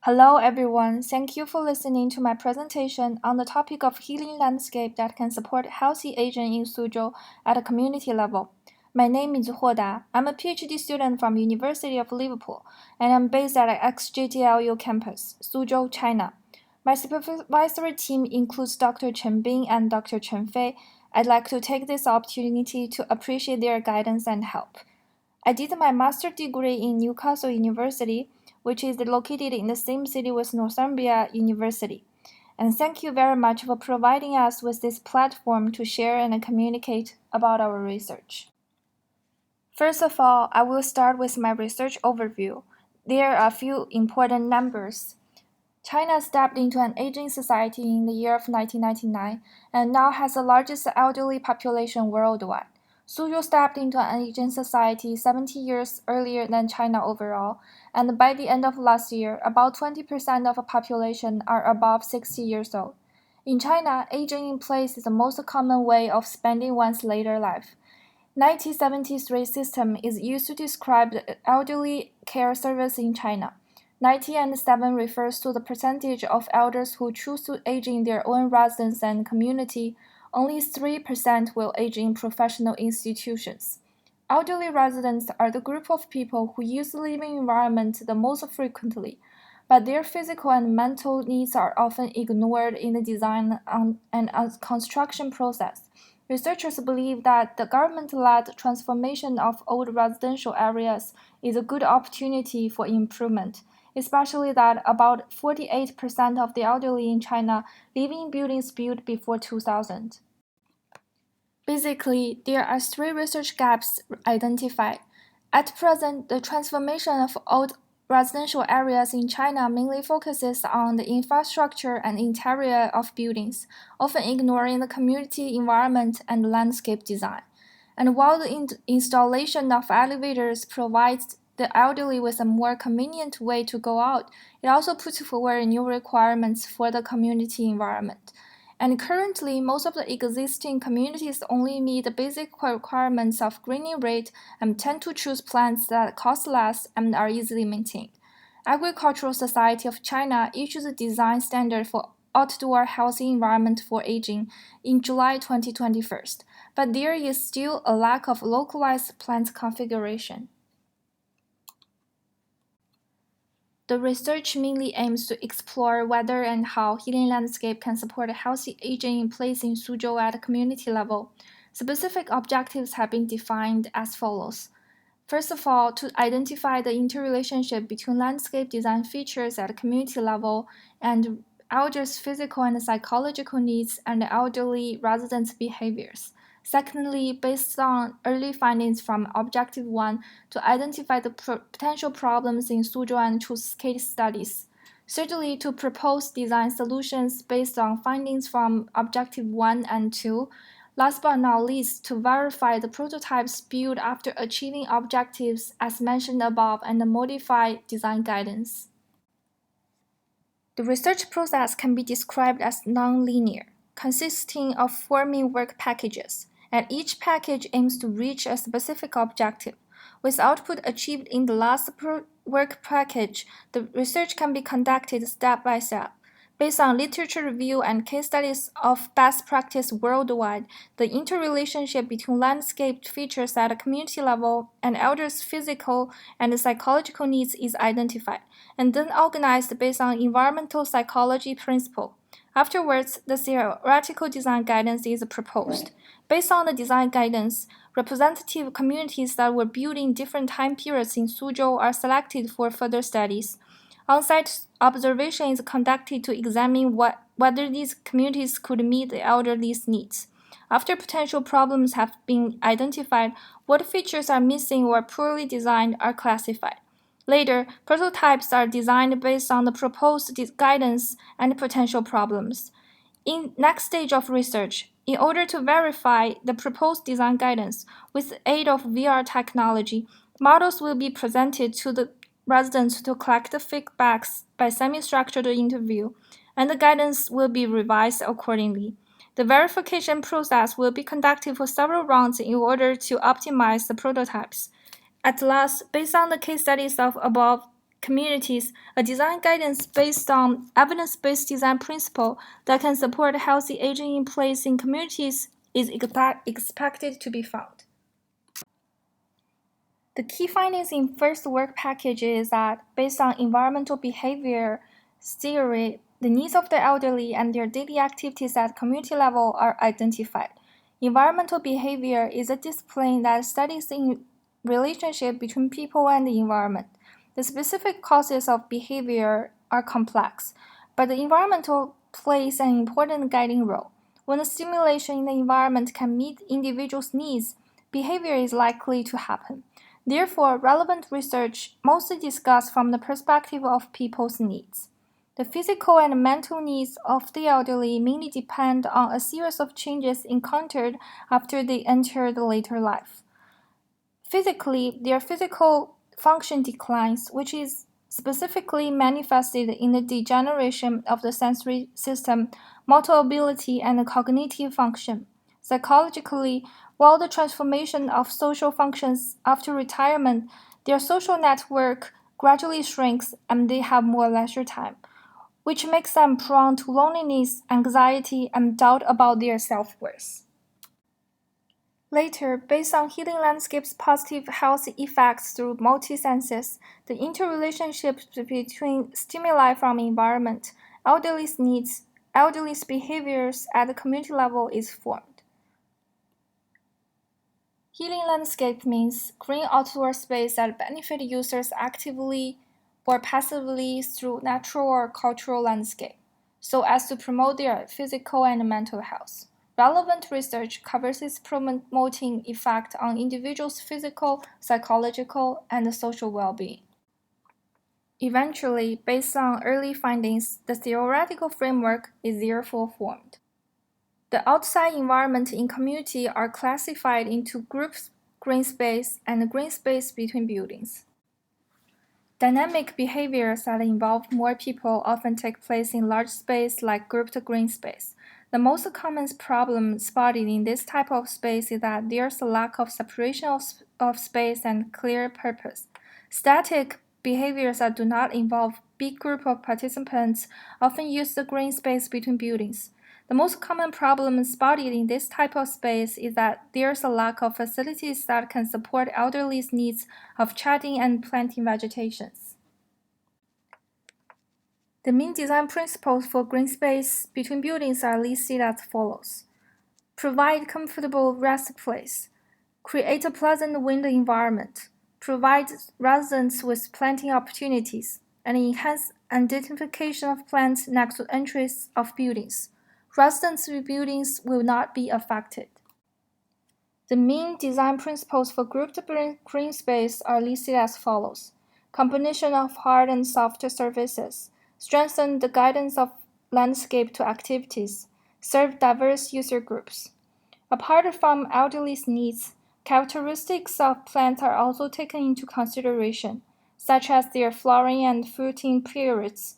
Hello everyone, thank you for listening to my presentation on the topic of healing landscape that can support healthy aging in Suzhou at a community level. My name is Huoda. I'm a PhD student from University of Liverpool, and I'm based at XJTLU campus, Suzhou, China. My supervisory team includes Dr. Chen Bing and Dr. Chen Fei. I'd like to take this opportunity to appreciate their guidance and help. I did my master's degree in Newcastle University, which is located in the same city with Northumbria University. And thank you very much for providing us with this platform to share and communicate about our research. First of all, I will start with my research overview. There are a few important numbers. China stepped into an aging society in the year of 1999 and now has the largest elderly population worldwide. Suzhou stepped into an aging society 70 years earlier than China overall, and by the end of last year, about 20% of the population are above 60 years old. In China, aging in place is the most common way of spending one's later life. 1973 system is used to describe the elderly care service in China. 97 refers to the percentage of elders who choose to age in their own residence and community. Only 3% will age in professional institutions. Elderly residents are the group of people who use the living environment the most frequently, but their physical and mental needs are often ignored in the design and construction process. Researchers believe that the government-led transformation of old residential areas is a good opportunity for improvement, especially that about 48% of the elderly in China live in buildings built before 2000. Basically, there are three research gaps identified. At present, the transformation of old residential areas in China mainly focuses on the infrastructure and interior of buildings, often ignoring the community environment and landscape design. And while the installation of elevators provides the elderly with a more convenient way to go out, it also puts forward new requirements for the community environment. And currently, most of the existing communities only meet the basic requirements of greening rate and tend to choose plants that cost less and are easily maintained. Agricultural Society of China issued the design standard for outdoor healthy environment for aging in July 2021, but there is still a lack of localized plant configuration. The research mainly aims to explore whether and how healing landscape can support a healthy aging in place in Suzhou at a community level. Specific objectives have been defined as follows. First of all, to identify the interrelationship between landscape design features at a community level and elders' physical and psychological needs and elderly residents' behaviors. Secondly, based on early findings from Objective 1, to identify the potential problems in Suzhou and choose case studies. Thirdly, to propose design solutions based on findings from Objective 1 and 2. Last but not least, to verify the prototypes built after achieving objectives as mentioned above and modify design guidance. The research process can be described as nonlinear, consisting of four main work packages, and each package aims to reach a specific objective. With output achieved in the last work package, the research can be conducted step by step. Based on literature review and case studies of best practice worldwide, the interrelationship between landscape features at a community level and elders' physical and psychological needs is identified, and then organized based on environmental psychology principle. Afterwards, the theoretical design guidance is proposed. Based on the design guidance, representative communities that were built in different time periods in Suzhou are selected for further studies. On-site observation is conducted to examine whether these communities could meet the elderly's needs. After potential problems have been identified, what features are missing or poorly designed are classified. Later, prototypes are designed based on the proposed guidance and potential problems. In next stage of research, in order to verify the proposed design guidance with the aid of VR technology, models will be presented to the residents to collect the feedbacks by semi-structured interview, and the guidance will be revised accordingly. The verification process will be conducted for several rounds in order to optimize the prototypes. At last, based on the case studies of above communities, a design guidance based on evidence-based design principle that can support healthy aging in place in communities is expected to be found. The key findings in first work package is that based on environmental behavior theory, the needs of the elderly and their daily activities at community level are identified. Environmental behavior is a discipline that studies the relationship between people and the environment. The specific causes of behavior are complex, but the environmental plays an important guiding role. When the stimulation in the environment can meet individuals' needs, behavior is likely to happen. Therefore, relevant research mostly discussed from the perspective of people's needs. The physical and mental needs of the elderly mainly depend on a series of changes encountered after they enter the later life. Physically, their physical function declines, which is specifically manifested in the degeneration of the sensory system, motor ability, and cognitive function. Psychologically, while the transformation of social functions after retirement, their social network gradually shrinks and they have more leisure time, which makes them prone to loneliness, anxiety, and doubt about their self-worth. Later, based on healing landscape's positive health effects through multi-senses, the interrelationships between stimuli from environment, elderly's needs, elderly's behaviors at the community level is formed. Healing landscape means green outdoor space that benefit users actively or passively through natural or cultural landscape, so as to promote their physical and mental health. Relevant research covers its promoting effect on individuals' physical, psychological, and social well-being. Eventually, based on early findings, the theoretical framework is therefore formed. The outside environment in community are classified into groups, green space, and green space between buildings. Dynamic behaviors that involve more people often take place in large space like grouped green space. The most common problem spotted in this type of space is that there's a lack of separation of space and clear purpose. Static behaviors that do not involve big group of participants often use the green space between buildings. The most common problem spotted in this type of space is that there's a lack of facilities that can support elderly's needs of chatting and planting vegetations. The main design principles for green space between buildings are listed as follows. Provide comfortable rest place. Create a pleasant wind environment. Provide residents with planting opportunities. And enhance identification of plants next to entries of buildings. Residents with buildings will not be affected. The main design principles for grouped green space are listed as follows. Combination of hard and soft surfaces. Strengthen the guidance of landscape to activities. Serve diverse user groups. Apart from elderly's needs, characteristics of plants are also taken into consideration, such as their flowering and fruiting periods,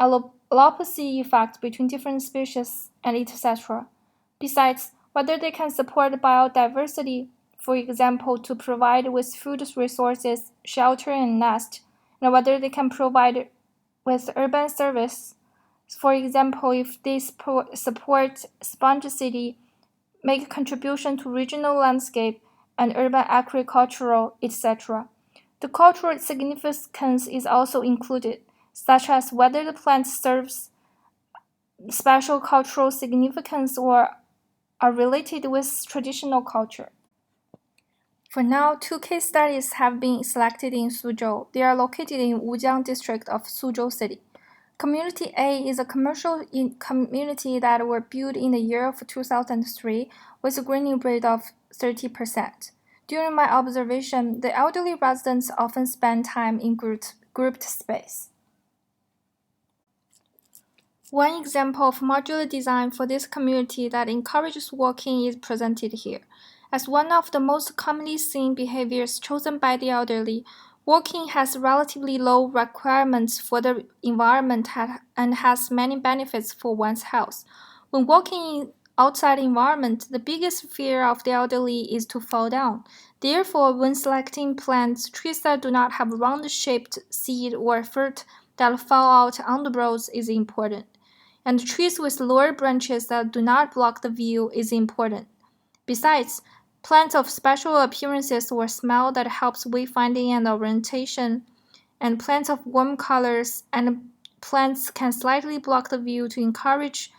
allopacity effect between different species, and etc. Besides, whether they can support biodiversity, for example, to provide with food resources, shelter, and nest, and whether they can provide with urban service, for example, if they support spongicity, make contribution to regional landscape and urban agricultural, etc. The cultural significance is also included, such as whether the plant serves special cultural significance or are related with traditional culture. For now, 2 case studies have been selected in Suzhou. They are located in Wujiang district of Suzhou City. Community A is a commercial community that were built in the year of 2003 with a greening rate of 30%. During my observation, the elderly residents often spend time in grouped space. One example of modular design for this community that encourages walking is presented here. As one of the most commonly seen behaviors chosen by the elderly, walking has relatively low requirements for the environment and has many benefits for one's health. When walking outside environment, the biggest fear of the elderly is to fall down. Therefore, when selecting plants, trees that do not have round-shaped seed or fruit that fall out on the roads is important. And trees with lower branches that do not block the view is important. Besides, plants of special appearances or smell that helps wayfinding and orientation, and plants of warm colors and plants can slightly block the view to encourage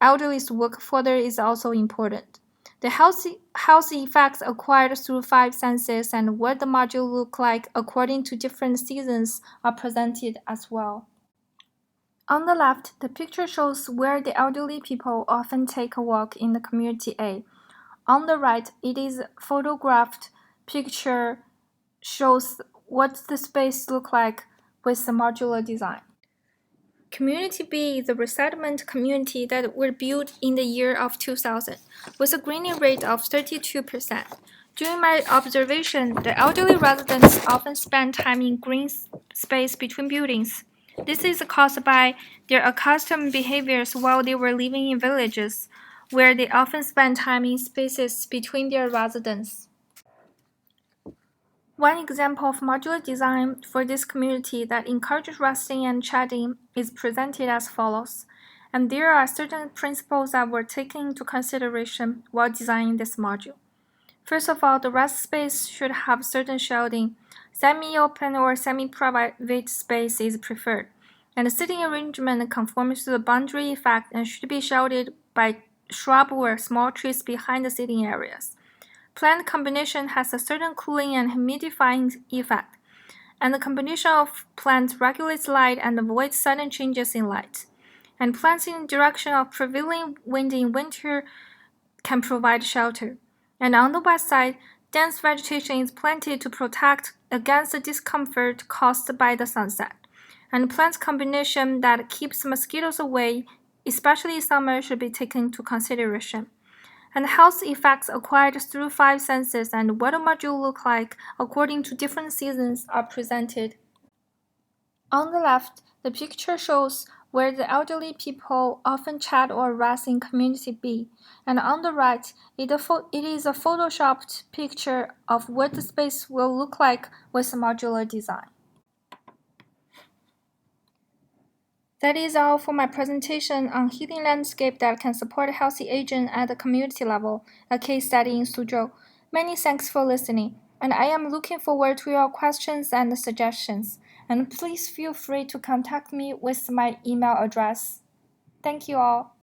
elderly to walk further is also important. The health effects acquired through five senses and what the module look like according to different seasons are presented as well. On the left, the picture shows where the elderly people often take a walk in the community A. On the right, it is photographed picture shows what the space look like with the modular design. Community B is a resettlement community that were built in the year of 2000 with a greening rate of 32%. During my observation, the elderly residents often spend time in green space between buildings. This is caused by their accustomed behaviors while they were living in villages, where they often spend time in spaces between their residents. One example of modular design for this community that encourages resting and chatting is presented as follows, and there are certain principles that were taken into consideration while designing this module. First of all, the rest space should have certain shading. Semi-open or semi-private space is preferred, and the sitting arrangement conforms to the boundary effect and should be shaded by shrub or small trees behind the sitting areas. Plant combination has a certain cooling and humidifying effect, and the combination of plants regulates light and avoids sudden changes in light. And plants in the direction of prevailing wind in winter can provide shelter. And on the west side, dense vegetation is planted to protect against the discomfort caused by the sunset. And plant combination that keeps mosquitoes away, especially in summer, should be taken into consideration. And health effects acquired through five senses and what a module look like according to different seasons are presented. On the left, the picture shows where the elderly people often chat or rest in community B, and on the right, it is a photoshopped picture of what the space will look like with a modular design. That is all for my presentation on healing landscape that can support healthy aging at the community level, a case study in Suzhou. Many thanks for listening, and I am looking forward to your questions and suggestions. And please feel free to contact me with my email address. Thank you all.